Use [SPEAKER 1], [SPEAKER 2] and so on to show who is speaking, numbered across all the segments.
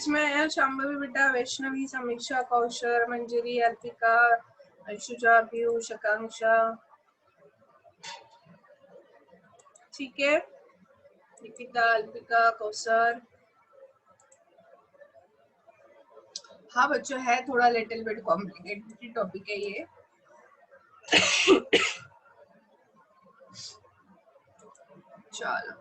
[SPEAKER 1] समझ में आया? शांभवी बेटा, वैष्णवी, समीक्षा, कौशल, मंजरी, अर्पिका, अंशुजा, पीयूष, आकांक्षा, ठीक है। दीपिका, अल्पिका, कौसर। हाँ बच्चों, है थोड़ा लिटिल बिट कॉम्प्लिकेटेड टॉपिक है ये। चलो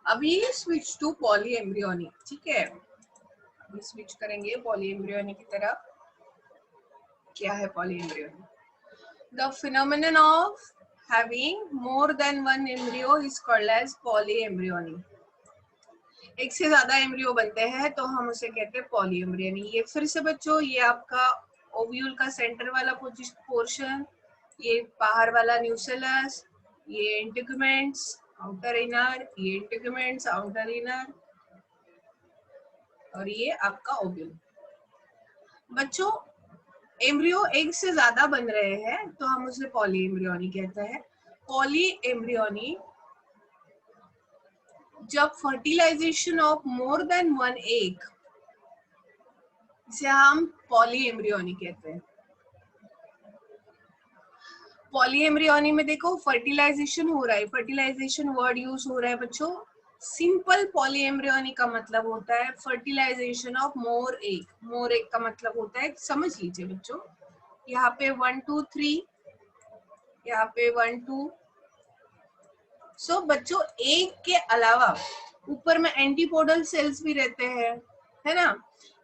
[SPEAKER 1] अभी स्विच टू पॉलीएम्ब्रियोनी, ठीक है। अभी स्विच करेंगे पॉलीएम्ब्रियोनी की तरफ। क्या है polyembryony? The phenomenon of having more than one embryo is called as polyembryony. एक से ज्यादा एम्ब्रियो बनते हैं तो हम उसे कहते हैं पॉलीएम्ब्रियोनी। ये फिर से बच्चों, ये आपका ओव्यूल का सेंटर वाला पोर्शन, ये बाहर वाला न्यूसेलस, ये इंटीग्यूमेंट्स आउटर इनर, ये इंटीग्यूमेंट्स आउटर इनर, और ये आपका ओव्यूल। बच्चों एम्ब्रियो एक से ज्यादा बन रहे हैं तो हम उसे पॉलीएम्ब्रियोनी कहते हैं। पॉलीएम्ब्रियोनी जब fertilization of more than one egg, इसे हम पॉलीएम्ब्रियोनी कहते हैं। पॉलीएम्ब्रियोनी में देखो फर्टिलाइजेशन हो रहा है, फर्टिलाइजेशन वर्ड यूज हो रहा है बच्चों। सिंपल पॉलीएम्ब्रियोनी का मतलब होता है fertilization of more egg. More egg का मतलब होता है, समझ लीजिए बच्चों, यहाँ पे 1 2 3, यहाँ पे 1 2। सो बच्चों एग के अलावा ऊपर में एंटीपोडल सेल्स भी रहते हैं, है ना,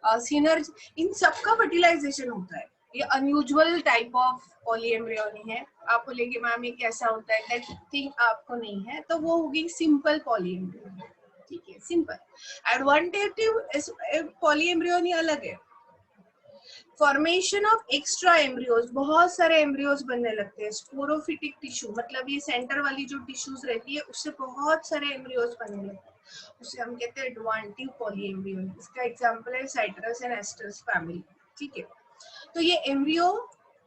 [SPEAKER 1] सिनर्जी, इन सबका फर्टिलाइजेशन होता है। ये अनयूजुअल टाइप ऑफ पॉलीएम्ब्रियोनी है। आप बोलेंगे मैम ये कैसा होता है, दैट थिंग आपको नहीं है, तो वो होगी सिंपल पॉलीएम्ब्रियोनी, ठीक है, सिंपल। एडवांटेटिव पॉलीएम्ब्रियोनी अलग है। फॉर्मेशन ऑफ एक्स्ट्रा एम्ब्रियोज, बहुत सारे एम्ब्रियोज बनने लगते हैं। स्पोरोफिटिक टिश्यू मतलब ये सेंटर वाली जो टिश्यूज रहती है उससे बहुत सारे एम्ब्रियोज बनने लगते हैं, उसे हम कहते हैं एडवांटिव पॉलीएम्ब्रियोनी। इसका एग्जांपल है साइटरस एंड एस्टर्स फैमिली, ठीक है। तो ये एम्ब्रियो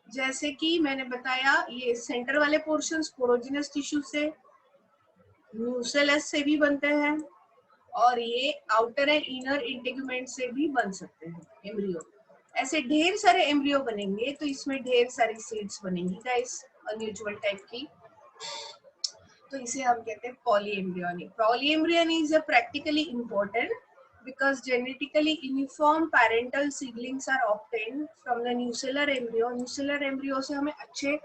[SPEAKER 1] जैसे कि मैंने बताया, ये सेंटर वाले पोर्शन स्पोरोजिनस टिश्यू से, न्यूसेलस से भी बनते हैं, और ये आउटर एंड इनर इंटीग्यूमेंट से भी बन सकते हैं एम्ब्रियो। ऐसे ढेर सारे एम्ब्रियो बनेंगे तो इसमें ढेर सारी सीड्स बनेंगी गाइस, अनयूजुअल टाइप की, तो इसे हम कहते हैं polyembryony. Polyembryony is practically important because genetically uniform parental seedlings are obtained from the nucellar embryo. nucellar embryo से हमें अच्छे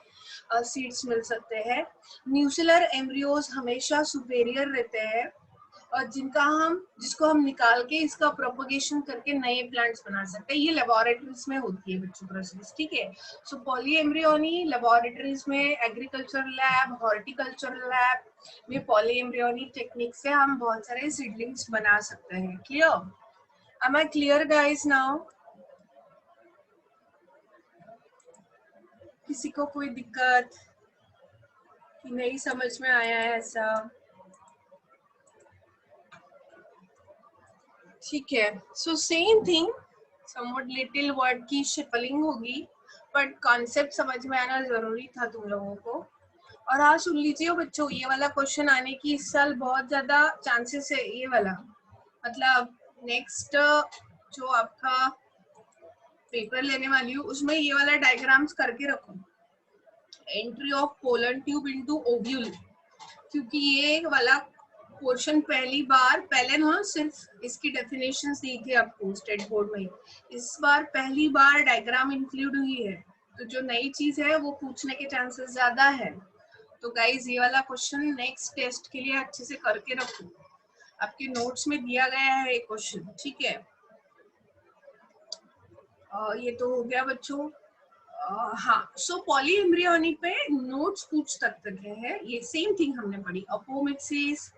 [SPEAKER 1] सीड्स मिल सकते हैं। न्यूसेलर एम्ब्रियोज हमेशा सुपेरियर रहते हैं और जिसको हम निकाल के इसका प्रोपगेशन करके नए प्लांट्स बना सकते हैं। ये लेबोरेटरीज में होती है बच्चों प्रोसेस, ठीक है। सो पॉलीएम्ब्रियोनी लेबोरेटरीज में, एग्रीकल्चर लैब, हॉर्टिकल्चर लैब में पॉलीएम्ब्रियोनी टेक्निक से हम बहुत सारे सीडलिंग्स बना सकते हैं। Clear? Am I clear guys now? किसी को कोई दिक्कत कि नहीं समझ में आया है ऐसा? ठीक है। So same thing, somewhat little word की शिपलिंग होगी, बट कॉन्सेप्ट समझ में आना जरूरी था तुम लोगों को। और हाँ सुन लीजिए बच्चों, ये वाला क्वेश्चन आने की इस साल बहुत ज्यादा चांसेस है। ये वाला मतलब नेक्स्ट जो आपका पेपर लेने वाली हूँ उसमें ये वाला डायग्राम्स करके रखो, entry of pollen tube into ovule, क्योंकि ये वाला पोर्शन पहले ना सिर्फ इसकी डेफिनेशन दी थी आपको स्टेट बोर्ड में, इस बार पहली बार डायग्राम इंक्लूड हुई है, तो जो नई चीज है वो पूछने के चांसेस ज्यादा है। तो गाइज ये वाला क्वेश्चन नेक्स्ट टेस्ट के लिए अच्छे से करके रखो, आपके नोट्स में दिया गया है एक क्वेश्चन, ठीक है। ये तो हो गया बच्चों। हाँ, सो पॉलीएम्ब्रियोनी पे नोट्स पूछ सकते हैं। ये सेम थिंग हमने पढ़ी, अपोमिक्सिस,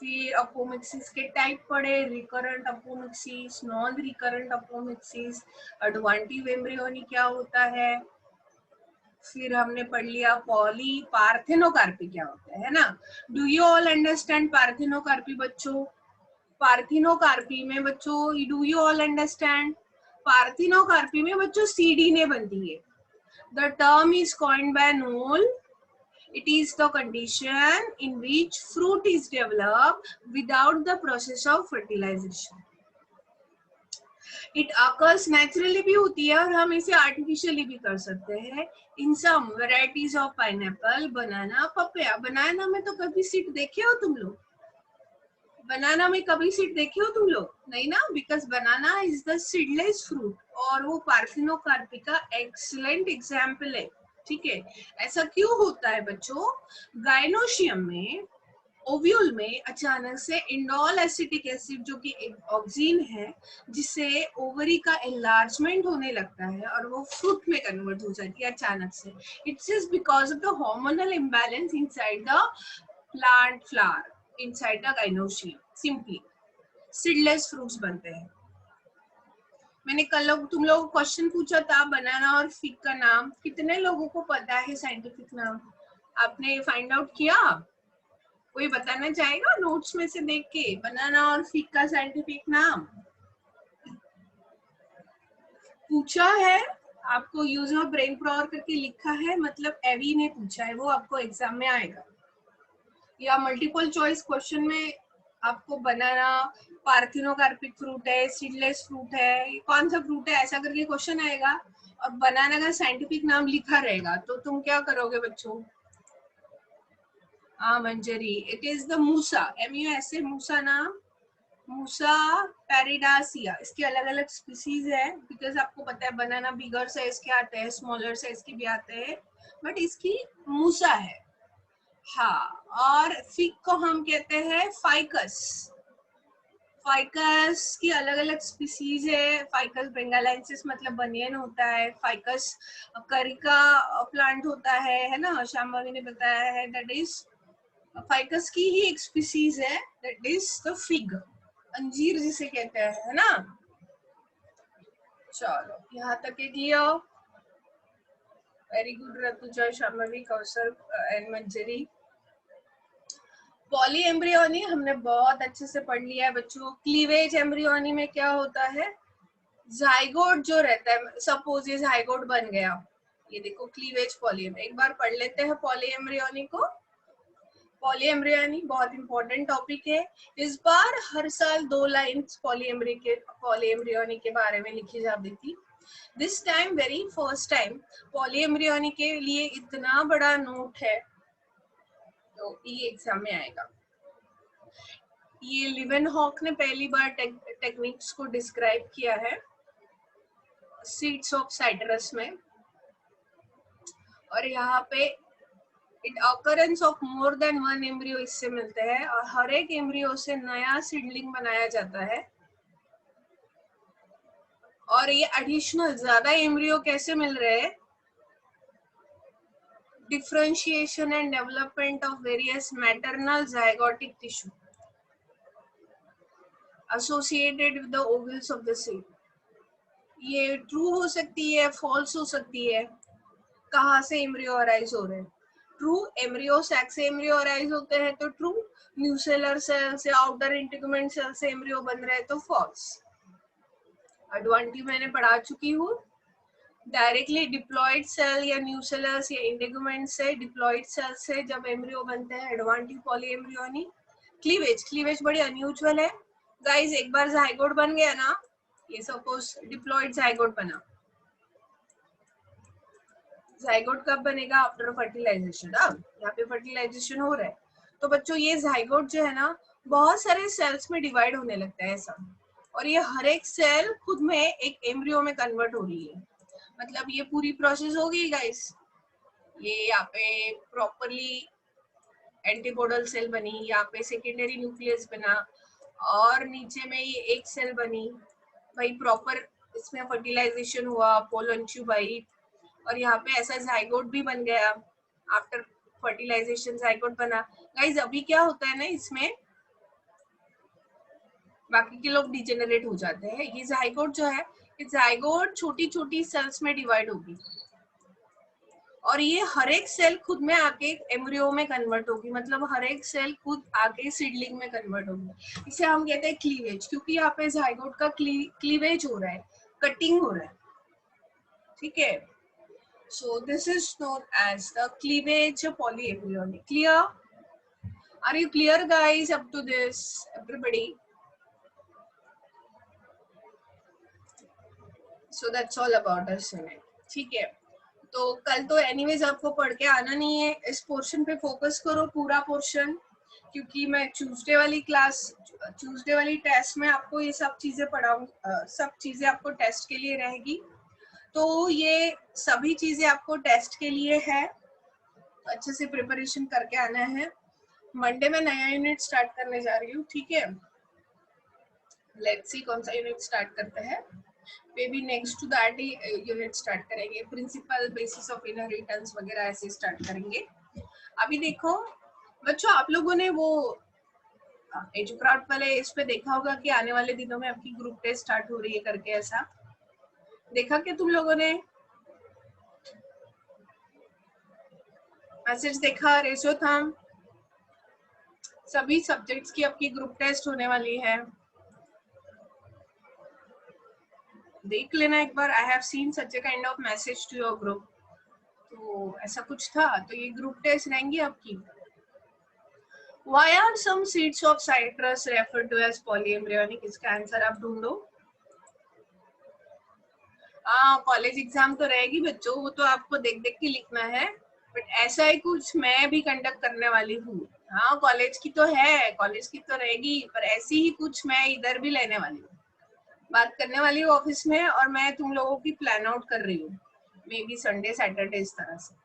[SPEAKER 1] फिर अपोमिक्सिस के टाइप पढ़े, recurrent apomixis, non recurrent apomixis, adventive embryony क्या होता है, फिर हमने पढ़ लिया पार्थेनोकार्पी क्या होता है ना। Do you all understand parthenocarpy बच्चों? पार्थेनोकार्पी में बच्चों, do you all understand? Parthenocarpy में बच्चों सीडीने बनती है। The term is coined by Knoll. It is the condition in which fruit is developed without the process of fertilization. It occurs naturally भी होती है और हम इसे आर्टिफिशियली भी कर सकते हैं in some varieties of pineapple, banana, papaya. Banana में तो कभी सीड देखे हो तुम लोग? बनाना में कभी सीड देखे हो तुम लोग? नहीं ना, because banana is the seedless fruit और वो पार्थिनोकार्पिका एक्सीलेंट एग्जाम्पल है। ठीक है, ऐसा क्यों होता है बच्चों? गायनोशियम में, ओव्यूल में अचानक से इंडोल एसिटिक एसिड जो कि एक ऑक्सीन है, जिससे ओवरी का एनलार्जमेंट होने लगता है और वो फ्रूट में कन्वर्ट हो जाती है अचानक से। It's just because of the hormonal imbalance inside the plant flower, inside the gynoecium. Simply seedless fruits बनते हैं। मैंने कल तुम लोगों को क्वेश्चन पूछा था बनाना और फिग का नाम, कितने लोगों को पता है साइंटिफिक नाम? आपने फाइंड आउट किया? कोई बताना चाहेगा नोट्स में से देख के बनाना और फिग का साइंटिफिक नाम? पूछा है आपको, यूज ऑफ ब्रेन पावर करके लिखा है, मतलब एवी ने पूछा है, वो आपको एग्जाम में आएगा। या मल्टीपल चॉइस क्वेश्चन में आपको बनाना पार्थिनोकार्पिक फ्रूट है, सीडलेस फ्रूट है, कौन सा फ्रूट है, ऐसा करके क्वेश्चन आएगा और बनाना का साइंटिफिक नाम लिखा रहेगा, तो तुम क्या करोगे बच्चों? Manjari, it is the Musa, MUSA, Musa नाम, मूसा पैरिडासिया। इसके अलग अलग स्पीसीज है, बिकॉज आपको पता है बनाना बिगर साइज के आते हैं, स्मॉलर साइज के भी आते हैं, बट इसकी मूसा है। हाँ, और फिग को हम कहते हैं फाइकस। फाइकस की अलग अलग स्पीसीज है। फाइकस बेंगालेंसिस मतलब बनियन होता है, फाइकस करिका प्लांट होता है ना, श्याम भाभी ने बताया है, दैट इज फाइकस की ही एक स्पीसीज है, दैट इज द फिग, अंजीर जिसे कहते हैं, है ना। चलो यहाँ तक के clear? Very good Rituja, Shambhavi, Kaushal and Manjari. Polyembryony हमने बहुत अच्छे से पढ़ लिया है बच्चों। क्लीवेज एम्ब्रियोनी में क्या होता है? जाइगोट जो रहता है, सपोज ये जाइगोट बन गया, ये देखो क्लीवेज पॉली, एक बार पढ़ लेते हैं पॉली एम्ब्रियोनी को। पॉली एम्ब्रियोनी बहुत इंपॉर्टेंट टॉपिक है। इस बार हर साल 2 लाइन्स पॉली एम्ब्रियोनी के बारे में लिखी जाती थी। This time very first time poly embryony के लिए इतना बड़ा नोट है, तो ये एग्जाम में आएगा। ये लिवेनहॉक ने पहली बार टेक्निक्स को डिस्क्राइब किया है सीड्स ऑफ साइट्रस में, और यहाँ पे it occurrence of more than one embryo इससे मिलते हैं, और हर एक एम्ब्रियो से नया सीडलिंग बनाया जाता है। और ये एडिशनल ज्यादा एम्ब्रियो कैसे मिल रहे हैं? Differentiation and development of various maternal zygotic tissue associated with the ovules of the seed। ये ट्रू हो सकती है, फॉल्स हो सकती है। कहाँ से एम्ब्रियो अराइज हो रहे हैं? ट्रू, एम्ब्रियो सैक से एम्ब्रियो अराइज होते हैं तो ट्रू, न्यूसेलर सेल से, आउटर इंटीग्यूमेंट सेल से एम्ब्रियो बन रहे हैं तो फॉल्स। एडवांटी मैंने पढ़ा चुकी हूँ। डायरेक्टली डिप्लॉयड सेल या न्यूसेलस या इंटीग्यूमेंट से, डिप्लॉयड सेल से जब एम्ब्रियो बनते हैं, एडवांटी पॉली एम्ब्रियोनी। क्लीवेज बड़ी अनयूजुअल है गाइस। एक बार जाइगोट बन गया ना, ये सपोज डिप्लॉयड जाइगोट बना, जाइगोट कब बनेगा? After fertilization. अब यहाँ पे फर्टिलाइजेशन हो रहा है, तो बच्चों ये जाइगोट जो है ना, बहुत सारे सेल्स में डिवाइड होने लगता है ऐसा, और ये हर एक सेल खुद में एक एम्ब्रियो में कन्वर्ट हो रही है। मतलब ये पूरी प्रोसेस हो गई गाइस। ये यहाँ पे प्रॉपरली एंटीपोडल सेल बनी, यहाँ पे सेकेंडरी न्यूक्लियस बना, और नीचे में ये एक सेल बनी, भाई प्रॉपर इसमें फर्टिलाइजेशन हुआ, पोलन ट्यूबाइट, और यहाँ पे ऐसा जाइगोट भी बन गया। आफ्टर फर्टिलाइजेशन जाइगोट बना। गाइस अभी क्या होता है ना, इसमें बाकी के लोग डिजेनरेट हो जाते हैं। ये जाइगोट जो है, ये जाइगोट छोटी छोटी सेल्स में डिवाइड होगी, और ये हर एक सेल खुद में आके एम्ब्रियो में कन्वर्ट होगी, मतलब हर एक सेल खुद आके सीडलिंग में कन्वर्ट होगी। इसे हम कहते हैं क्लीवेज, क्योंकि यहाँ पे जाइगोट का क्लीवेज हो रहा है, कटिंग हो रहा है। ठीक है, so this is known as the cleavage polyembryony. Clear? Are you clear guys up to this, everybody? So that's all about this unit. ठीक है, तो कल तो एनीवेज आपको पढ़ के आना नहीं है. इस पोर्शन पे फोकस करो, पूरा पोर्शन, क्योंकि मैं ट्यूसडे वाली टेस्ट में आपको ये सब चीजें पढ़ाऊंगी. सब चीजें आपको टेस्ट के लिए रहेगी. तो ये सभी चीजें आपको टेस्ट के लिए है, तो अच्छे से प्रिपरेशन करके आना है. मंडे में नया यूनिट स्टार्ट करने जा रही हूँ. ठीक है, लेट्स सी कौन सा यूनिट स्टार्ट करते हैं. Maybe next to that ही यूनिट स्टार्ट करेंगे. प्रिंसिपल, बेसिस ऑफ इनहेरिटेंस वगैरह ऐसे स्टार्ट करेंगे. अभी देखो बच्चों, आप लोगों ने वो एजुक्राफ्ट वाले इस पे देखा होगा कि आने वाले दिनों में आपकी ग्रुप टेस्ट स्टार्ट हो रही है करके. ऐसा देखा क्या तुम लोगों ने? मैसेज देखा? रेशो था सभी सब्जेक्ट्स की आपकी ग्रुप टेस्ट होने वाली है. देख लेना एक बार. I have seen such a kind of message to your group. तो ऐसा कुछ था. तो ये ग्रुप टेस्ट रहेंगी आपकी. Why are some seeds of citrus referred to as polyembryonic? इसका आंसर आप ढूंढो. हाँ, कॉलेज एग्जाम तो रहेगी बच्चों, वो तो आपको देख देख के लिखना है. बट ऐसा ही कुछ मैं भी कंडक्ट करने वाली हूँ. हाँ, कॉलेज की तो है, कॉलेज की तो रहेगी, पर ऐसी ही कुछ मैं इधर भी लेने वाली हूँ, बात करने वाली हूँ ऑफिस में. और मैं तुम लोगों की प्लान आउट कर रही हूँ, मे बी संडे सैटरडे इस तरह से.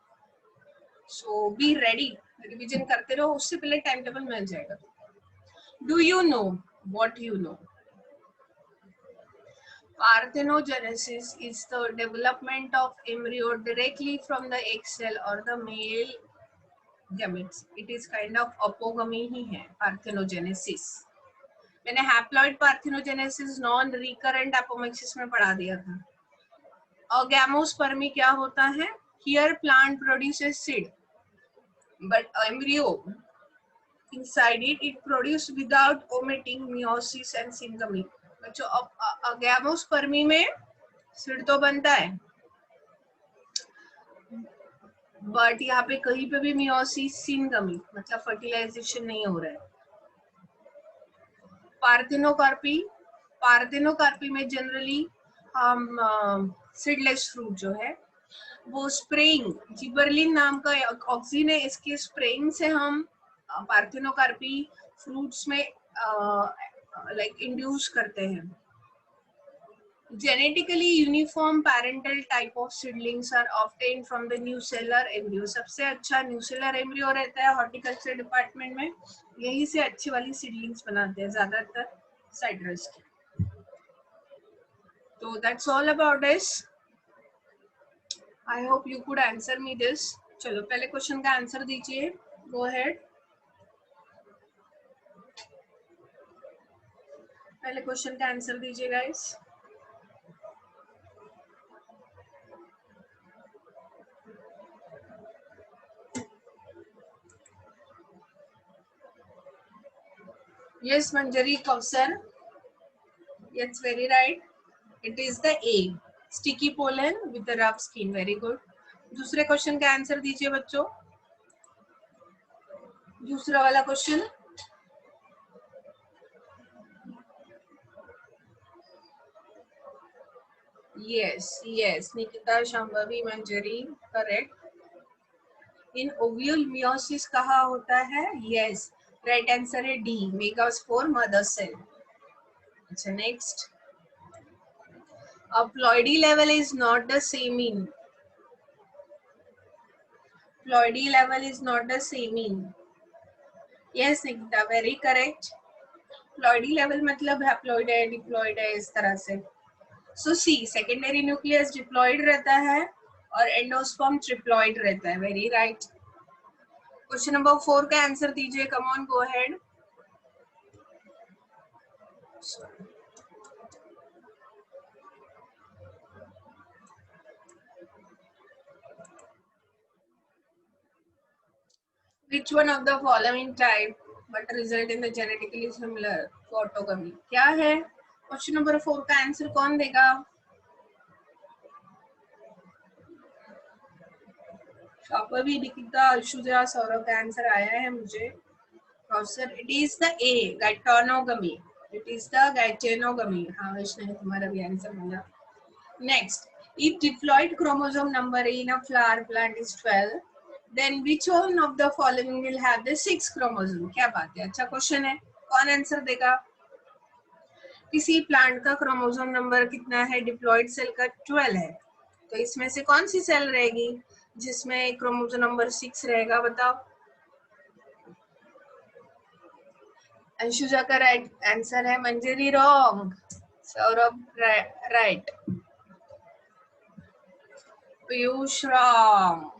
[SPEAKER 1] सो बी रेडी, रिविजन करते रहो, उससे पहले टाइम टेबल मिल जाएगा. Do you know what you know? Parthenogenesis is the development of embryo directly from the egg cell or the male gametes. It is kind of apogamy ही है parthenogenesis. मैंने haploid parthenogenesis non recurrent apomixis में पढ़ा दिया था. और गैमोस्पर्मी क्या होता है? Here plant produces seed, but embryo inside it produced without omitting meiosis and syngamy. बच्चों, गैमोस्पर्मी में सीड तो बनता है, बट यहाँ पे कहीं पे भी मियोसिस, सिंगमी मतलब फर्टिलाइजेशन नहीं हो रहा है. पार्थेनोकार्पी में जनरली हम सीडलेस फ्रूट जो है वो स्प्रेइंग, जिबरलिन नाम का ऑक्सीन है, इसके स्प्रेइंग से हम पार्थेनोकार्पी फ्रूट्स में लाइक इंड्यूस करते हैं. Genetically uniform parental type of seedlings are obtained from the nucellar embryo. सबसे अच्छा nucellar embryo रहता है हॉर्टिकल्चर डिपार्टमेंट में. यही से अच्छी वाली सीडलिंग्स बनाते हैं ज्यादातर साइट्रस की. तो that's all about this. I hope you could answer me this. चलो पहले क्वेश्चन का आंसर दीजिए. Go ahead. पहले क्वेश्चन का आंसर दीजिए guys. Yes, Manjari, Kausar. Yes, very right. It is the A. Sticky pollen with the rough skin. Very good. दूसरे question का answer दीजिए बच्चों. दूसरा वाला question. Yes, Nikita, Shambhavi, Manjari, correct. In ovule meiosis कहाँ होता है? Yes, right answer है D. Megaspore mother cell. अच्छा, next. A ploidy level is not the same in. Ploidy level is not the same in. Yes, Nikita, very correct. Ploidy level मतलब haploid है, diploid है, इस तरह से. So C, secondary nucleus diploid रहता है और एंडोस्पर्म ट्रिप्लॉइड रहता है. Very right. क्वेश्चन नंबर 4 का आंसर दीजिए. Come on, go ahead. Which one of the following type but result in the genetically similar to autogamy? क्या है? क्वेश्चन नंबर 4 का आंसर कौन देगा? शापवी, निकिता, अशुजा, सौरभ का आंसर आया है मुझे. Sir, it is the a, geitonogamy. It is the geitonogamy. हाँ वैष्णवी, तुम्हारा भी आंसर मिला. Next, if diploid chromosome number in a flower plant is 12, then which one of the following will have the 6 chromosome? क्या बात है, अच्छा question है, कौन आंसर देगा? किसी प्लांट का क्रोमोसोम नंबर कितना है? डिप्लॉइड सेल का 12 है, तो इसमें से कौन सी सेल रहेगी जिसमें क्रोमोसोम नंबर 6 रहेगा? बताओ। अंशुजा का राइट आंसर है, Manjari wrong, Saurabh right, Piyush wrong,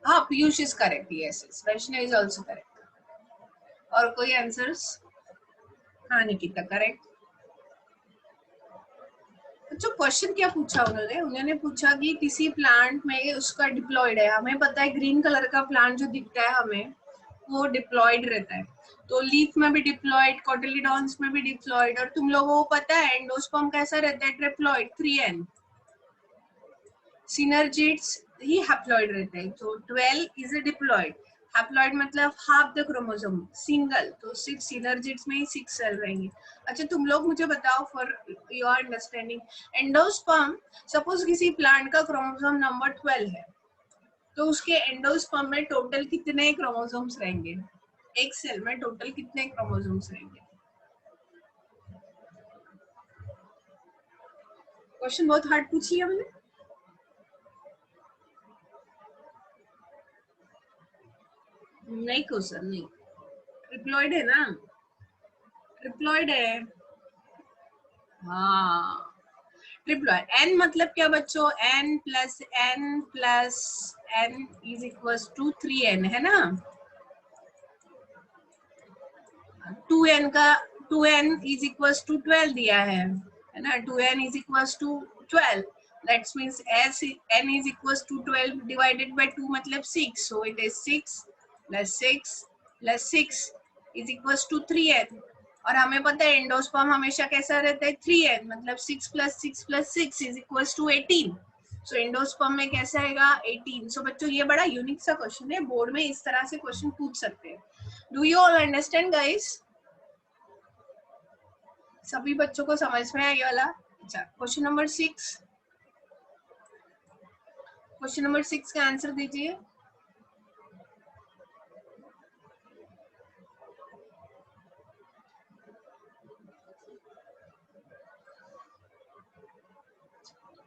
[SPEAKER 1] हाँ Piyush is correct, yes, Vaishnav is also correct. और कोई आंसर्स? हाँ निकिता करेक्ट। जो क्वेश्चन क्या पूछा उन्होंने पूछा कि किसी प्लांट में उसका डिप्लॉयड है, हमें पता है ग्रीन कलर का प्लांट जो दिखता है हमें वो डिप्लॉयड रहता है, तो लीफ में भी डिप्लॉयड, कोटिलीडॉन्स में भी डिप्लॉयड, और तुम लोगों को पता है एंडोस्पर्म कैसा रहता है? Triploid, 3n। सिनर्जिड्स ही हैप्लॉयड रहता है, तो 12 इज अ डिप्लॉयड। हैप्लॉयड मतलब हाफ द क्रोमोसोम, सिंगल, तो 6 सिनर्जिड्स में ही 6 सेल रहेंगे। अच्छा तुम लोग मुझे बताओ for your understanding, endosperm, suppose किसी प्लांट का क्रोमोसोम नंबर 12 है, तो उसके एंडोस्पर्म में टोटल कितने क्रोमोसोम्स रहेंगे? एक सेल में टोटल कितने क्रोमोसोम्स रहेंगे? क्वेश्चन बहुत हार्ड पूछी है हमने। नहीं क्वेश्चन नहीं, ट्रिप्लॉइड है ना, ट्रिप्लॉइड है, हाँ ट्रिप्लॉइड। n मतलब क्या बच्चों? n plus n is equal to 3n, है ना? 2n का 2n इज इक्वल टू 12 दिया है ना? 2n is equal to 12, that's means s n is equal to 12 divided by 2 मतलब 6, so it is 6 plus 6 is equal to 3n, और हमें पता है एंडोस्पर्म हमेशा कैसा रहता है? 3n, मतलब 6 plus 6 is equal to 18, so endosperm में कैसा आएगा? 18। सो बच्चों ये बड़ा यूनिक सा क्वेश्चन है, बोर्ड में इस तरह से क्वेश्चन पूछ सकते हैं। Do you all understand guys? सभी बच्चों को समझ में आया ये वाला? अच्छा क्वेश्चन नंबर 6, क्वेश्चन नंबर 6 का आंसर दीजिए।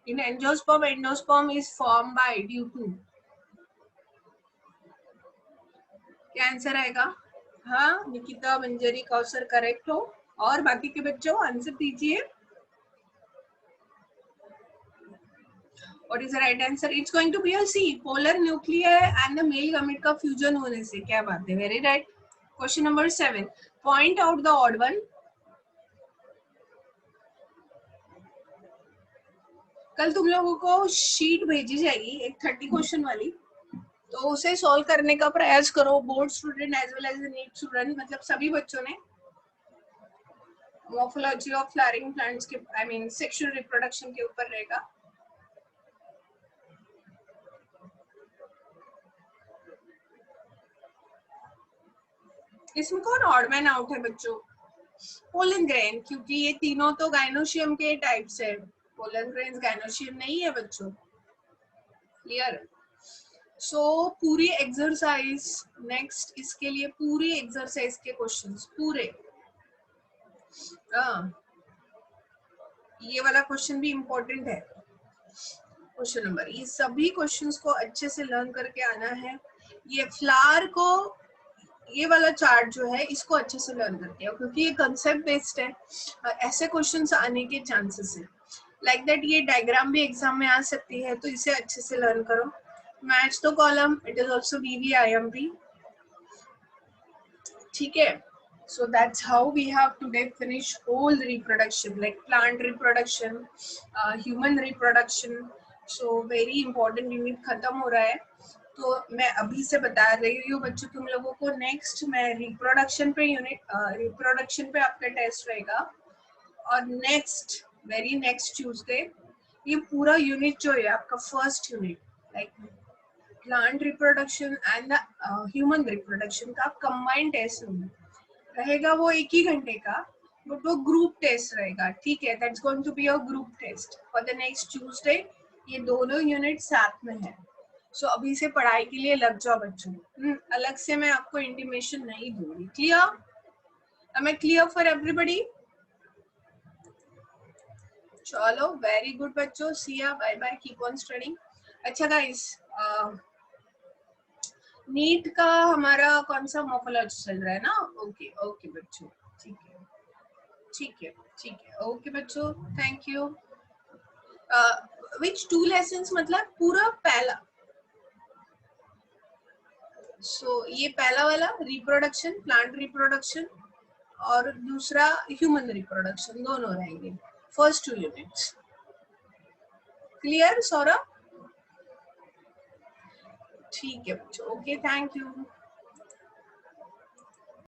[SPEAKER 1] In angiosperm, endosperm is formed by due to, क्या आंसर आएगा? हाँ निकिता, मंजरी, कौसर करेक्ट हो, और बाकी के बच्चों आंसर दीजिए। What is the right answer? It's going to be a C, polar nuclei and the male gamete का फ्यूजन होने से, क्या बात है, very right. Question number 7, point out the odd one. कल तुम लोगों को शीट भेजी जाएगी एक 30 क्वेश्चन वाली, तो उसे सॉल्व करने का प्रयास करो, board student as well as NEET student, मतलब सभी बच्चों ने। मॉर्फोलॉजी ऑफ फ्लावरिंग प्लांट्स के, आई मीन सेक्सुअल रिप्रोडक्शन के ऊपर रहेगा। इसमें कौन ऑड मैन आउट है बच्चों? पोलन ग्रेन, क्योंकि ये तीनों तो गाइनोशियम के टाइप्स है, पोलन ग्रेन्स गाइनोशियम नहीं है बच्चों, क्लियर? सो पूरी एक्सरसाइज, नेक्स्ट इसके लिए पूरी एक्सरसाइज के क्वेश्चंस पूरे, ये वाला क्वेश्चन भी इम्पोर्टेंट है, क्वेश्चन नंबर, ये सभी क्वेश्चंस को अच्छे से लर्न करके आना है। ये फ्लावर को, ये वाला चार्ट जो है इसको अच्छे से लर्न करके आओ, क्योंकि ये कंसेप्ट बेस्ड है, ऐसे क्वेश्चंस आने के चांसेस है। लाइक दैट ये डायग्राम भी एग्जाम में आ सकती है, तो इसे अच्छे से लर्न करो। Match the column, it is also VVIMP, ठीक है? So that's how we have today finished all the reproduction, like plant reproduction, human reproduction. So very important unit खत्म हो रहा है, तो मैं अभी से बता रही हूँ बच्चों तुम लोगों को। नेक्स्ट मैं रिप्रोडक्शन पे यूनिट, रिप्रोडक्शन पे आपका टेस्ट रहेगा, और नेक्स्ट वेरी नेक्स्ट ट्यूसडे ये पूरा यूनिट जो है आपका first unit, like plant reproduction and human reproduction का कंबाइंड टेस्ट रहेगा, वो 1 ही घंटे का, बट वो ग्रुप टेस्ट रहेगा, ठीक है, that's going to be a group test for the next Tuesday. ये दोनों यूनिट साथ में है, सो अभी से पढ़ाई के लिए लग जाओ बच्चों। अलग से मैं आपको इंटीमेशन नहीं दूंगी। Clear? Am I clear for everybody? चलो वेरी गुड बच्चों, see ya bye bye, keep on studying. अच्छा गाइस, नीट का हमारा कौन सा मॉर्फोलॉजी चल रहा है ना? ओके ओके बच्चों, ठीक है ठीक है ठीक है, ओके बच्चों, थैंक यू। विच 2 लेसन्स मतलब पूरा पहला? ये पहला वाला रिप्रोडक्शन, प्लांट रिप्रोडक्शन, और दूसरा ह्यूमन रिप्रोडक्शन, दोनों रहेंगे फर्स्ट 2 यूनिट्स। क्लियर सौरभ? ठीक है बच्चों, ओके, थैंक यू।